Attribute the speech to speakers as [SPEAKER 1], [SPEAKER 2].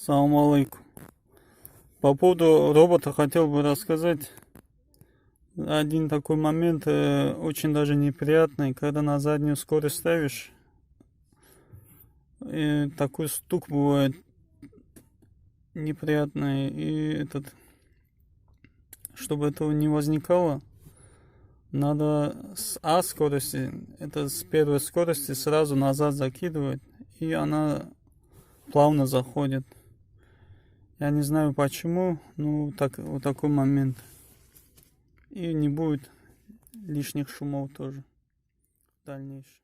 [SPEAKER 1] Салам алейкум. По поводу робота хотел бы рассказать один такой момент, очень даже неприятный, когда на заднюю скорость ставишь, и такой стук бывает неприятный, и чтобы этого не возникало, надо с А скорости, это с первой скорости сразу назад закидывать, и она плавно заходит. Я не знаю почему, но вот такой момент. И не будет лишних шумов тоже в дальнейшем.